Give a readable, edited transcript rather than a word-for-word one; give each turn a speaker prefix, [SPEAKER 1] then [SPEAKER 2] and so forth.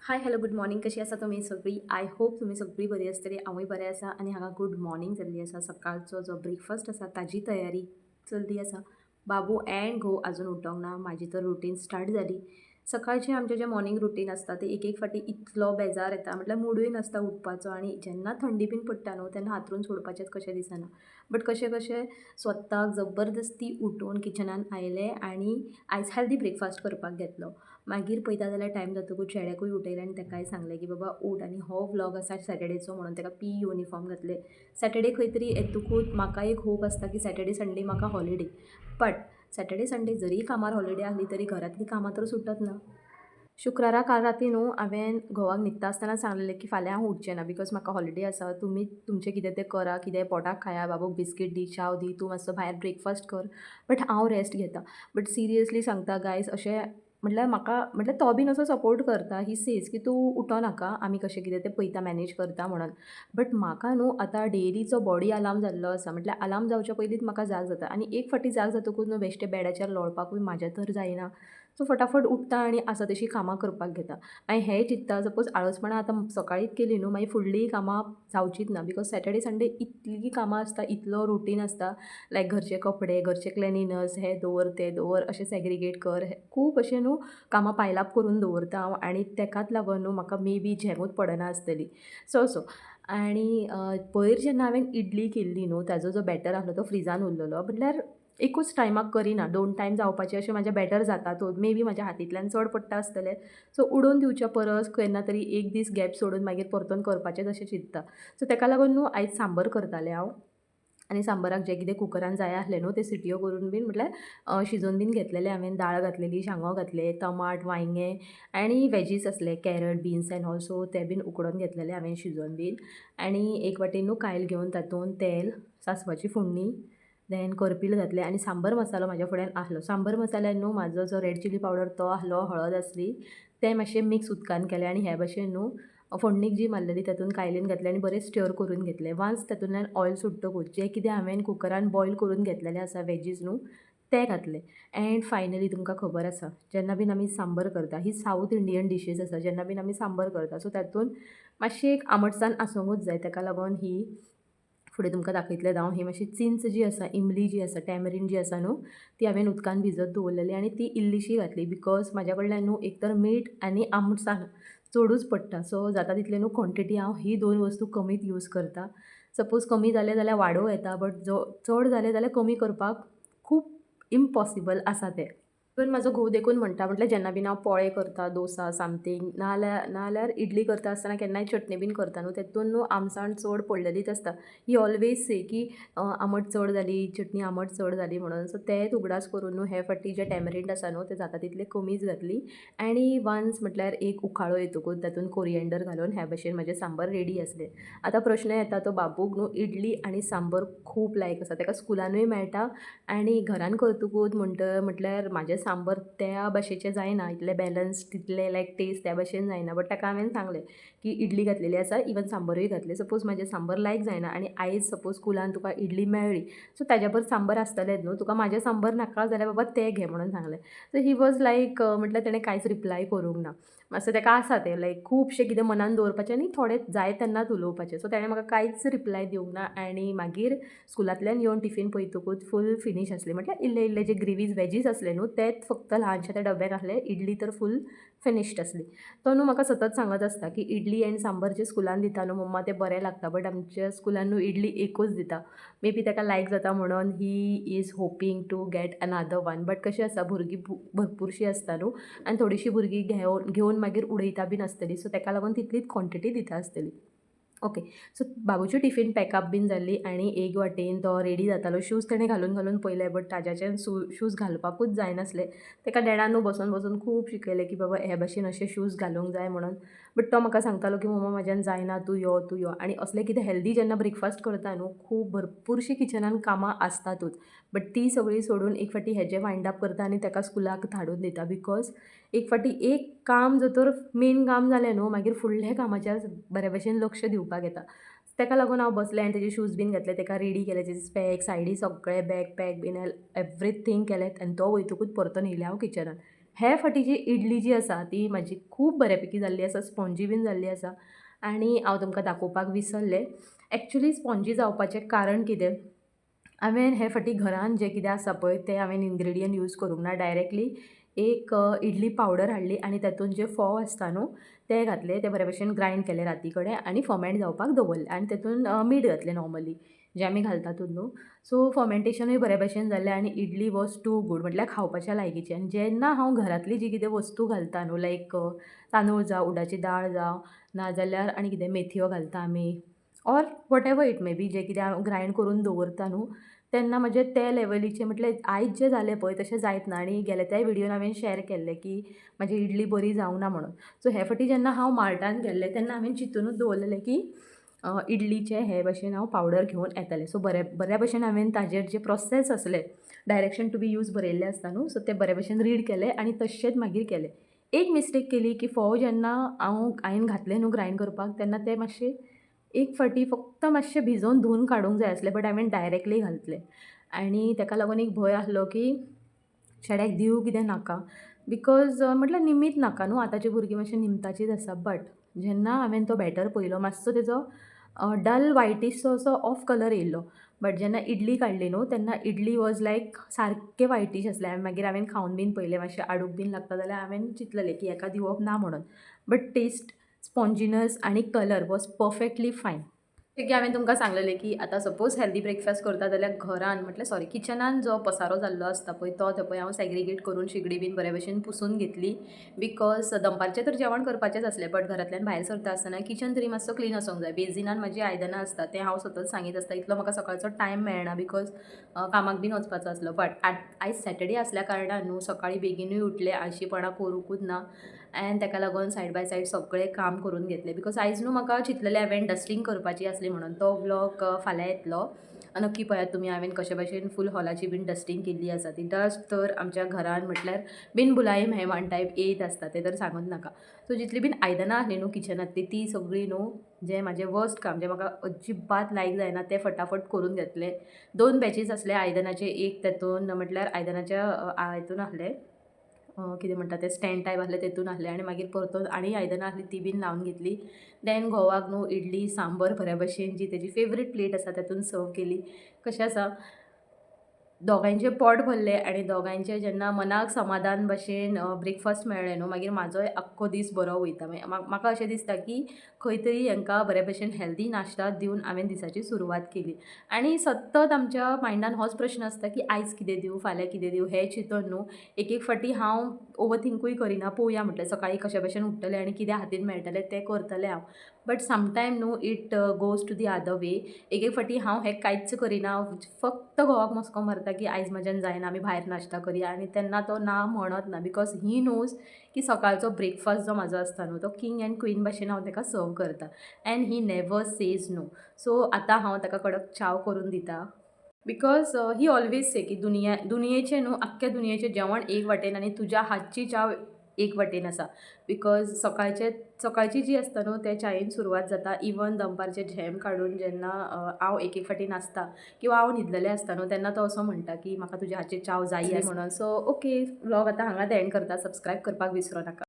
[SPEAKER 1] Hi hello good morning. कशी आसा तुमी सगळीं? आय होप तुमी सगळीं बरी आसतली. हांवूय बरें आसा आनी हांगा गुड मॉर्निंग जाल्ली आसा. सकाळचो जो ब्रेकफास्ट आसा ताजी तयारी चलली आसा. बाबू एंड घोव आजून उठोंक ना. म्हाजी तर रुटीन स्टार्ट जाली. सकाळचें आमचें जें मॉर्निंग रुटीन आसता तें एक एक फावटी इतलो बेजार येता म्हटल्यार मुडूय नासता उठपाचो आनी जेन्ना थंडी बीन पडटा न्हू तेन्ना हातरून सोडपाचेंच कशें दिसना. बट कशें कशें स्वताक जबरदस्ती उठून किचनान आयलें आनी आयज हेल्दी ब्रेकफास्ट करपाक घेतलो. मागीर पळयता जाल्यार टायम जातकूच चेड्याकूय उठयलें आनी ताकाय सांगलें की बाबा उठ आनी हो व्लॉग आसा सॅटर्डेचो म्हणून ताका पी युनिफॉर्म घातले. सॅटर्डे खंय तरी येतकूच म्हाका एक होप आसता की सॅटर्डे संडे म्हाका हॉलिडे. बट सॅटर्डे संडे जरी कामार हॉलिडे आसली तरी घरांतलीं कामां तर सुटत ना. शुक्रारा काल राती न्हू हांवें घोवाक न्हिदता आसतना सांगलेलें की फाल्यां हांव उठचें ना बिकॉज म्हाका हॉलिडे आसा. तुमी तुमचें कितें तें करा, कितें पोटाक खाया, बाबूक बिस्कीट दी, चाव दी, तूं मातसो भायर ब्रेकफास्ट कर, बट हांव रेस्ट घेता. बट सिरियसली सांगता गायज अशें म्हटल्यार म्हाका म्हटल्यार तो बीन असो सपोर्ट करता. ही सेज की तूं उठोनाका, आमी कशें कितें तें पळयता मॅनेज करता म्हणून. बट म्हाका न्हू आतां डेलीचो बॉडी अलार्म जाल्लो आसा. म्हटल्यार अलार्म जावच्या पयलींच म्हाका जाग जाता आनी एक फावटी जाग जातकूच न्हू बेश्टें बॅडाचेर लोळपाकूय म्हाज्या तर जायना. सो फटाफट उठता आनी आसा तशीं कामां करपाक घेता. मागीर हेंय चिंत्ता सपोज आळसपणां आतां सकाळींच केलीं न्हू मागीर फुडलीं कामां जावचींच ना बिकॉज सॅटर्डे संडे इतलीं कामां आसता, इतलो रुटीन आसता. लायक घरचे कपडे, घरचे क्लेनिनस, हें दवर, तें दवर, अशें सॅग्रिगेट कर. खूब अशें न्हू कामां पायल अप करून दवरता हांव आनी तेकाच लागून न्हू म्हाका मे बी झेमूच पडना आसतली. सो आनी पयर जेन्ना हांवें इडली केल्ली न्हू ताजो जो बॅटर आहलो तो फ्रिजान उरलेलो म्हटल्यार एकूच टायमाक करिना 2 टायम जावपाचें अशें म्हाजें बॅटर जातातूच. मे बी म्हाज्या हातींतल्यान चड पडटा आसतलें. सो उडोवन दिवच्या परस केन्ना तरी एक दीस गॅप सोडून मागीर परतून करपाचेंच अशें चिंत्ता. सो तेका लागून न्हू आयज सांबर करतालें हांव आनी सांबराक जें कितें कुकरान जाय आहलें न्हू तें सिटयो करून बीन म्हटल्यार शिजोवन बीन घेतलेलें हांवें. दाळ घातलेली, शांगो घातले, टमाट, वांयगें आनी वॅजीस आसले carrot, beans and all. So ते बीन उकडोवन घेतलेले हांवें शिजोवन बीन आनी एक वाटेन न्हू कायल घेवन तातूंत तेल, सासवाची फोडणी, देन करपील घातलें आनी सांबर मसालो म्हाज्या फुड्यान आहलो. सांबर मसाल्यान न्हू म्हाजो जो रेड चिली पावडर तो आहलो, हळद आसली, तें मातशें मिक्स उदकान केलें आनी हे भाशेन न्हू फोडणीक जी मारलेली तातूंत कायलीन घातलें आनी बरें स्टर करून घेतलें. वान्स तातूंतल्यान ऑयल सुट्टकूच जें कितें हांवें कुकरान बॉयल करून घेतलेलें आसा वॅजीस न्हू तें घातलें. एंड फायनली तुमकां खबर आसा जेन्ना बीन आमी सांबर करता ही सावथ इंडियन डिशीज आसा. जेन्ना बीन आमी सांबर करता सो तातूंत मातशी एक आमटसाण आसूंकूच जाय. ताका लागून ही फुडें तुमकां दाखयतलें हांव. ही मातशी चिंच जी आसा, इमली जी आसा, टॅमरीन जी आसा न्हू ती हांवें उदकान भिजत दवरलेली आनी ती इल्लीशी घातली बिकॉज म्हाज्या कडल्यान न्हू एक तर मीठ आनी आमटसाण चडूच पडटा. सो जाता तितलें न्हू क्वॉन्टिटी हांव ही 2 वस्तू कमीच यूज करता. सपोज कमी जालें जाल्यार वाडोवं येता बट चड जालें जाल्यार कमी करपाक खूब इम्पॉसिबल आसा तें. इवन म्हाजो घोव देखून म्हणटा म्हटल्यार जेन्ना बीन हांव पोळे करता, डोसा समथींग नाल्यार इडली करता आसतना केन्नाय चटणी बीन करता न्हू तेतून न्हू आमसाण चड पडलेलीच आसता. ही ऑलवेज से की आमट चड जाली, चटणी आमट चड जाली म्हणून. सो तेच उगडास करून न्हू हे फावटी जें टॅमरींड आसा न्हू तें जाता तितलें कमीच घातली आनी वन्स म्हटल्यार एक उखाळो येतकूच तातूंत कोरिएंडर घालून हे भाशेन म्हाजें सांबर रेडी आसलें. आतां प्रश्न येता तो बाबूक न्हू इडली आनी सांबर खूब लायक आसा. ताका स्कुलानूय मेळटा आनी घरान करतकूच म्हटल्यार म्हाजें सांबर त्या भाशेचें जायना. इतलें बॅलन्स तितलें लायक टेस्ट त्या भाशेन जायना. बट ताका हांवें सांगलें की इडली घातलेली आसा, इवन सांबरूय घातलें. सपोज म्हाजें सांबर लायक जायना आनी आयज सपोज स्कुलान तुका इडली मेळ्ळी सो ताज्या बरोबर सांबर आसतलेंच न्हू. तुका म्हाजें सांबर नाका जाल्यार बाबा तें घे म्हणून सांगलें. सो ही वॉज लायक म्हटल्यार ताणें कांयच रिप्लाय करूंक ना. मातसो ताका आसा तें लायक खुबशें कितें मनान दवरपाचें आनी थोडें जाय तेन्नाच उलोवपाचें. सो ताणें म्हाका कांयच रिप्लाय दिवंक ना आनी मागीर स्कुलांतल्यान येवन टिफीन पळयतकूच फूल फिनीश आसलें. म्हटल्यार इल्ले जे ग्रेवीज वॅजीस आसले न्हू तेच फक्त ल्हानशे त्या डब्यान आहले. इडली तर फूल फिनिश्ड आसली. तो न्हू म्हाका सतत सांगत आसता की इडली एंड सांबर जें स्कुलान दिता न्हू मम्मा तें बरें लागता बट आमच्या स्कुलान न्हू इडली एकूच दिता. मे बी ताका लायक जाता म्हणून he is hoping to get another one. But कशें आसा भुरगीं भरपूरशीं आसता न्हू आनी थोडीशीं भुरगीं घेवन मागीर उडयता बीन आसतलीं. सो ताका लागून तितलीच क्वॉन्टिटी दिता आसतली. ओके. सो बाबूची टिफीन पॅकअप बीन जाल्ली आनी एक वाटेन तो रेडी जातालो. शूज ताणें घालून पळयले बट ताज्याच्यान शूज घालपाकूच जायनासले. ताका डॅडान न्हू बसून खूब शिकयलें की बाबा हे भाशेन अशे शूज घालूंक जाय म्हणून. बट तो म्हाका सांगतालो की मम्मा म्हाज्यान जायना, तूं यो आनी असलें कितें हेल्दी जेन्ना ब्रेकफास्ट करता न्हू खूब भरपूरशीं किचनान कामां आसतातूच. बट ती सगळीं सोडून एक फावटी हेजें वायंड अप करता आनी ताका स्कुलाक धाडून दिता बिकॉज एक फावटी एक काम जर मेन काम जालें न्हू मागीर फुडल्या कामाचेर बरे भशेन लक्ष दिवपाक येता. ताका लागून हांव बसलें आनी तेजे शूज बीन घातले, ताका रेडी केलें, तेजे स्पॅक्स सायडी सगळें बॅग पॅक बीन एवरीथींग केलें आनी तो वयतकूच परतून येयलें हांव किचनान. हे फाटीची इडली जी आसा ती म्हाजी खूब बऱ्यापैकी जाल्ली आसा, स्पॉन्जी बीन जाल्ली आसा आनी हांव तुमकां दाखोवपाक विसरलें. एक्चुअली स्पॉन्जी जावपाचें कारण कितें? हांवें हे फाटी घरान जें कितें आसा पळय तें हांवें इन्ग्रेडियंट यूज करूंक ना. डायरेक्टली एक इडली पावडर हाडली आनी तातूंत जे फोव आसता न्हू ते घातले, ते बरे भशेन ग्रायंड केले राती कडेन आनी फर्मेंट जावपाक दवरले आनी तातूंत मीठ घातलें नॉर्मली जें आमी घालतातूच न्हू. सो फर्मेंटेशनूय बरे भशेन जालें आनी इडली वॉज टू गूड, म्हटल्यार खावपाच्या लायकीची. आनी जेन्ना हांव घरांतली जी कितें वस्तू घालता न्हू, लायक तांदूळ जावं, उडदाची दाळ जावं, नाजाल्यार आनी कितें मेथयो घालता आमी, or whatever it may be, जें कितें हांव ग्रायंड करून दवरता न्हू, तेन्ना म्हजें ते लेवलीचें म्हटल्यार आयज जें जालें पळय तशें जायत ना. आनी गेल्या त्याय व्हिडियोन हांवें शेअर केल्लें की म्हाजी इडली बरी जावं ना म्हणून. सो हे फाटी जेन्ना हांव मार्टान गेल्लें तेन्ना हांवें चिंतूनूच दवरलेलें की इडलीचे हे भशेन हांव पावडर घेवन येतलें. सो बऱ्या भशेन हांवें ताजेर जे प्रोसेस आसले, डायरेक्शन टू बी यूज बरयल्लें आसता न्हू, सो ते बरे भशेन रीड केले आनी तशेंच मागीर केलें. एक मिस्टेक केली की फोव जेन्ना हांवें घातले न्हू ग्रायंड करपाक तेन्ना ते मातशे एक फाटी फक्त मातशें भिजोवन धुवन काडूंक जाय आसलें, बट हांवें डायरेक्टली घातलें आनी ताका लागून एक भंय आसलो की चेड्याक दिवं कितें नाका, बिकॉज म्हटल्यार निमीत नाका न्हू, आतांची भुरगीं मातशीं निमताचीच आसा. बट जेन्ना हांवें तो बॅटर पळयलो मातसो तेजो डल वायटीशसो असो ऑफ कलर येयल्लो, बट जेन्ना इडली काडली न्हू तेन्ना इडली वॉज लायक सारकें वायटीश आसलें. आनी मागीर हांवें खावन बीन पळयलें, मातशें आडूक बीन लागता जाल्यार हांवें चिंतलेलें की हेका दिवप ना म्हणून. बट टेस्ट, स्पॉन्जिनस आनी कलर वॉज परफेक्टली फायन. की हांवें तुमकां सांगलेलें की आतां सपोज हेल्दी ब्रेकफास्ट करता जाल्यार घरान म्हटल्यार सॉरी किचनान जो पसारो जाल्लो आसता पळय तो पळय हांव सेग्रिगेट करून शेगडी बीन बरे भशेन पुसून घेतली. बिकॉज दनपारचें तर जेवण करपाचेंच आसलें, बट घरांतल्यान भायर सरता आसतना किचन तरी मातसो क्लीन आसूंक जाय. बेजिनान म्हजी आयदनां आसता तें हांव सतत सांगीत आसता, इतलो म्हाका सकाळचो टायम मेळना बिकॉज कामाक बीन वचपाचो आसलो. बट आयज सॅटर्डे आसल्या कारणान न्हू सकाळीं बेगीनूय उठलें, आळशीपणा करूंकूच ना एंड ताका लागून सायड बाय सायड सगळें काम करून घेतलें. बिकॉज आयज न्हू म्हाका चिंतलेलें हांवें डस्टींग करपाची आसली म्हणून. तो व्लॉग फाल्यां येतलो, नक्की पळयात तुमी हांवें कशे भशेन फूल हॉलाची बीन डस्टींग केल्ली आसा. ती डस्ट तर आमच्या घरान म्हटल्यार बिनबुलाये मेहमान टायप येयत आसता, तें तर सांगूच नाका. सो जितली बीन आयदनां आसलीं न्हू किचनांतली ती सगळीं न्हू, जें म्हाजें वर्स्ट काम जें म्हाका अजिबात लायक जायना तें फटाफट करून घेतलें. 2 बॅचीस आसले आयदनाचे, एक तातून म्हटल्यार आयदनाच्या हितून आसलें कितें म्हणटा तें स्टँड टायप आसलें तेतून आसलें आनी मागीर परतून आनी आयदनां आसलीं ती बीन लावन घेतली. देन घोवाक न्हू इडली सांबर बऱ्या भशेन जी तेजी फेवरेट प्लेट आसा तातूंत सर्व केली. कशें आसा, दोगांयचें पोट भरलें आनी दोगांयचें जेन्ना मनाक समाधान भशेन ब्रेकफास्ट मेळ्ळें न्हू मागीर माजोय आख्खो दीस बरो वयता. म्हाका अशें दिसता की खंय तरी हांकां बऱ्या भशेन हेल्दी नाश्ता दिवन हांवें दिसाची सुरवात केली. आनी सतत आमच्या मायंडान होच प्रश्न आसता की आयज कितें दिवं, फाल्यां कितें दिवं, हें चिंतून न्हू एक एक फाटी हांव ओवर थिंकूय करिना. पळोवया म्हटलें सकाळीं कशे भशेन उठटलें आनी कितें हातीन मेळटलें तें करतलें हांव. But sometime new it goes to the other way. एक एक फाटी हांव हें कांयच करिना, फक्त घोवाक मस्को मारता की आयज म्हज्यान जायना, आमी भायर नाश्ता करया. आनी तेन्ना तो ना म्हणत ना, बिकॉज ही नोज की सकाळचो ब्रेकफास्ट जो म्हाजो आसता न्हू तो किंग एंड क्वीन भशेन हांव ताका सर्व करता and he never says no. So आतां हांव ताका कडक चाव करून दिता. बिकॉज ही ऑलवेज से की दुनियेचें न्हू आख्ख्या दुनियेचें जेवण एक वाटेन आनी तुज्या हातची चाव एक वाटेन आसा. बिकॉज सकाळची जी आसता न्हू ते चायेन सुरवात जाता. इवन दनपारचें झेम काडून जेन्ना हांव एक एक फाटी नासता किंवां हांव न्हिदलेलें आसता न्हू तेन्ना तो असो म्हणटा की म्हाका तुज्या हातची चाव जायी म्हणून. सो ओके, व्लॉग आतां हांगाच एंड करता. सबस्क्रायब करपाक विसरो नाका.